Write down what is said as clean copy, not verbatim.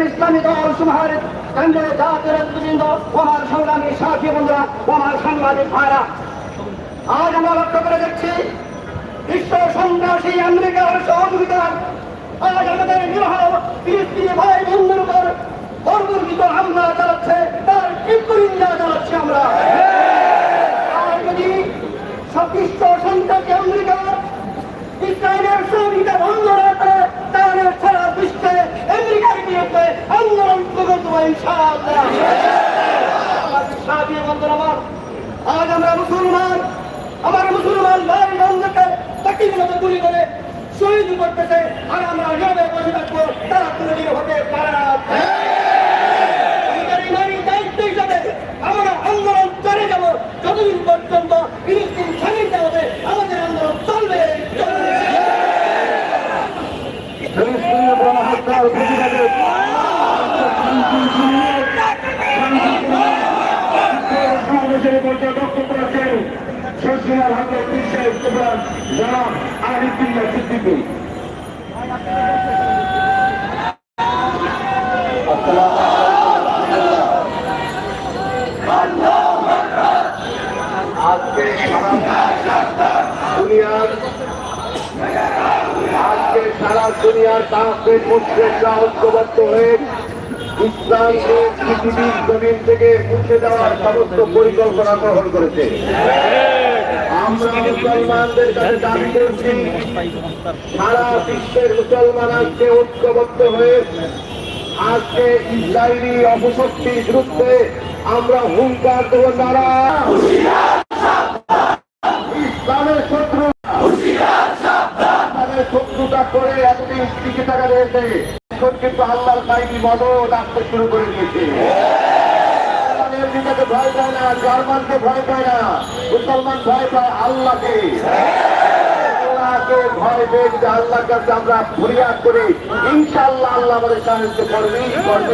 ইসলামী দল সমাহার কেন্দ্রের জাতীয় নেতৃবৃন্দ, আমার সংগ্রামী সাথী বন্ধুরা, আমার সাংবাদিক ভাইরা, আজ আমরা লক্ষ্য করে দেখছি বিশ্ব সন্ত্রাসী আমেরিকার সহযোগিতার আজ আমাদের নিরহ ফিলিস্তিনি ভাই বন্ধুর উপর বর্বরচিত হামলা চালাচ্ছে, তার তীব্র চালাচ্ছি আমরা। আর যদি বিশ্ব সন্ত্রাসী আমেরিকা ইসরায়েলের সহযোগিতা বন্ধ না করে তাহলে সারা বিশ্বে আমেরিকার বিরুদ্ধে আন্দোলন করে দেবো ইনশাআল্লাহ। আজ আমরা মুসলমান, আমার মুসলমান ভাই বন্ধুকে তাকির মতো গুলি করে শহীদ করতেছে, আর আমরা নিয়মে বসে থাকবো, তারা কোনোদিন হতে পারে না। দায়িত্ব হিসাবে আমরা আন্দোলন করে যাব যতদিন পর্যন্ত ফিলিস্তিন স্বাধীন হবে, আমাদের আন্দোলন চলবে। আজকে সারা দুনিয়ার কাফের মুশরিকরা ঐক্যবদ্ধ হয়ে ইসলামকে পৃথিবীর জমিন থেকে মুছে দেওয়ার সমস্ত পরিকল্পনা গ্রহণ করেছে। আমরা মুসলমানদের কাছে দাবি করছি, সারা বিশ্বের মুসলমান আজকে ঐক্যবদ্ধ হয়ে আজকে ইসরায়েলি অপশক্তির বিরুদ্ধে আমরা হুঙ্কার দেব। তারা ইসলামের শত্রু, শত্রুতা করে এতদিন টিকে থাকা রয়েছে, এখন কিন্তু আল্লাহর বাহিনী মদত আসতে শুরু করে দিয়েছে। আমেরিকাকে ভয় পায় না, জার্মানকে ভয় পায় না, মুসলমান ভয় পায় আল্লাহকে। আল্লাহকে ভয় পেয়ে যদি আল্লাহর কাছে আমরা ফরিয়াদ করি, ইনশাআল্লাহ আল্লাহ আমাদের সাহায্য করবে।